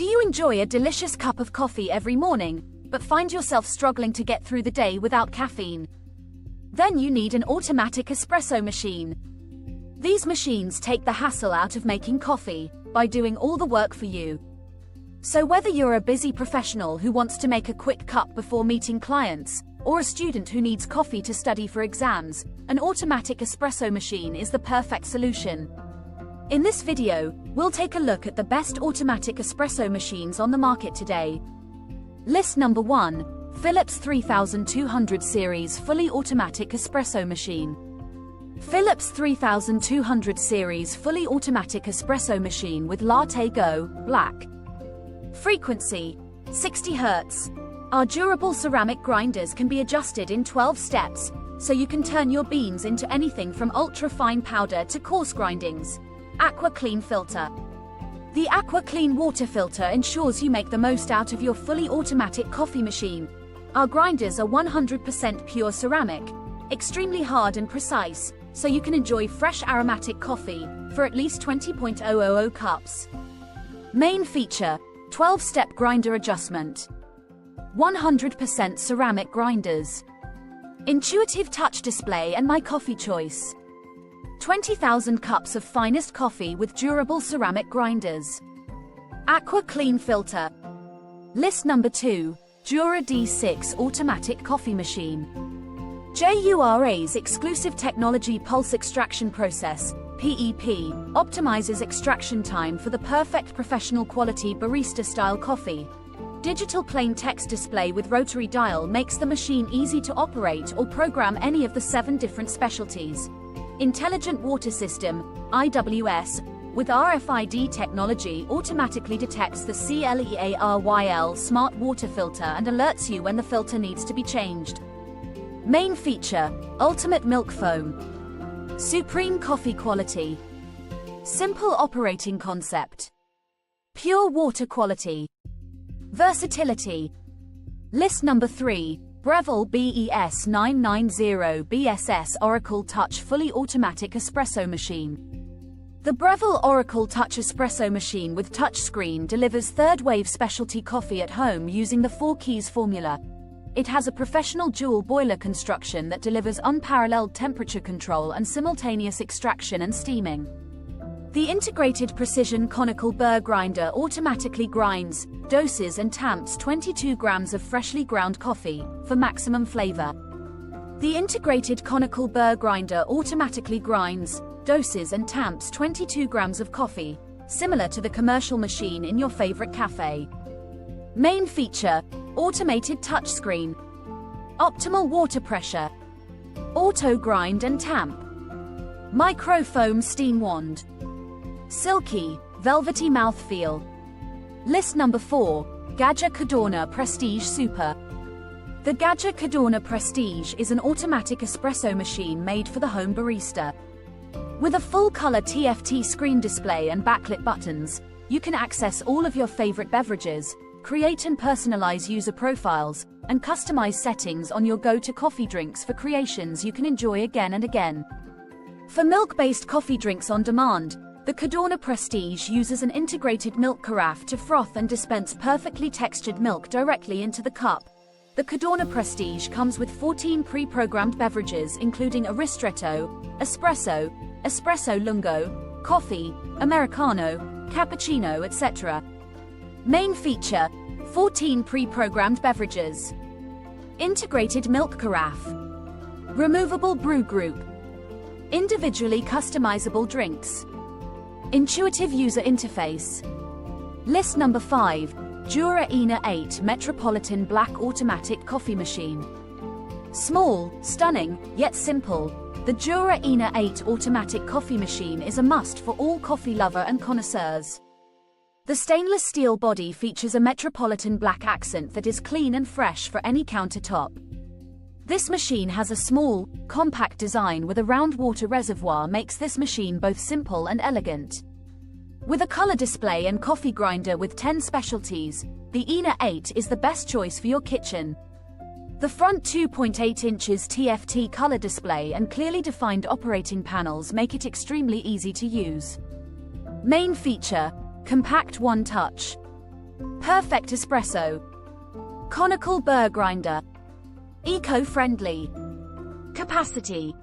Do you enjoy a delicious cup of coffee every morning, but find yourself struggling to get through the day without caffeine? Then you need an automatic espresso machine. These machines take the hassle out of making coffee by doing all the work for you. So whether you're a busy professional who wants to make a quick cup before meeting clients, or a student who needs coffee to study for exams, an automatic espresso machine is the perfect solution. In this video, we'll take a look at the best automatic espresso machines on the market today. List number 1, Philips 3200 Series Fully Automatic Espresso Machine. Philips 3200 Series Fully Automatic Espresso Machine with Latte Go, Black. Frequency, 60 Hz. Our durable ceramic grinders can be adjusted in 12 steps, so you can turn your beans into anything from ultra-fine powder to coarse grindings. Aqua Clean Filter. The Aqua Clean water filter ensures you make the most out of your fully automatic coffee machine. Our grinders are 100% pure ceramic, extremely hard and precise, so you can enjoy fresh aromatic coffee for at least 20.000 cups. Main feature, 12-step grinder adjustment. 100% ceramic grinders. Intuitive touch display and my coffee choice. 20,000 cups of finest coffee with durable ceramic grinders. Aqua Clean Filter. List number 2, Jura D6 Automatic Coffee Machine. JURA's exclusive technology pulse extraction process, PEP, optimizes extraction time for the perfect professional quality barista-style coffee. Digital plain text display with rotary dial makes the machine easy to operate or program any of the 7 different specialties. Intelligent Water System, IWS, with RFID technology automatically detects the CLEARYL smart water filter and alerts you when the filter needs to be changed. Main feature, Ultimate Milk Foam. Supreme coffee quality. Simple operating concept. Pure water quality. Versatility. List number 3, Breville BES 990 BSS Oracle Touch Fully Automatic Espresso Machine. The Breville Oracle Touch Espresso Machine with touchscreen delivers third-wave specialty coffee at home using the 4 keys formula. It has a professional dual boiler construction that delivers unparalleled temperature control and simultaneous extraction and steaming. The integrated precision conical burr grinder automatically grinds, doses and tamps 22 grams of freshly ground coffee for maximum flavor. The integrated conical burr grinder automatically grinds, doses and tamps 22 grams of coffee, similar to the commercial machine in your favorite cafe. Main feature, automated touchscreen. Optimal water pressure. Auto grind and tamp. Micro foam steam wand. Silky, velvety mouthfeel. List number 4, Gadget Cadorna Prestige Super. The Gadget Cadorna Prestige is an automatic espresso machine made for the home barista. With a full-color TFT screen display and backlit buttons, you can access all of your favorite beverages, create and personalize user profiles, and customize settings on your go-to coffee drinks for creations you can enjoy again and again. For milk-based coffee drinks on demand, the Cadorna Prestige uses an integrated milk carafe to froth and dispense perfectly textured milk directly into the cup. The Cadorna Prestige comes with 14 pre-programmed beverages including a ristretto, espresso, espresso lungo, coffee, americano, cappuccino, etc. Main feature, 14 pre-programmed beverages. Integrated milk carafe. Removable brew group. Individually customizable drinks. Intuitive user interface. List number 5, Jura ENA 8 Metropolitan Black Automatic Coffee Machine. Small, stunning, yet simple, the Jura ENA 8 Automatic Coffee Machine is a must for all coffee lover and connoisseurs. The stainless steel body features a metropolitan black accent that is clean and fresh for any countertop. This machine has a small, compact design with a round water reservoir makes this machine both simple and elegant. With a color display and coffee grinder with 10 specialties, the ENA 8 is the best choice for your kitchen. The front 2.8 inches TFT color display and clearly defined operating panels make it extremely easy to use. Main feature, compact one-touch. Perfect espresso. Conical burr grinder. Eco-friendly. Capacity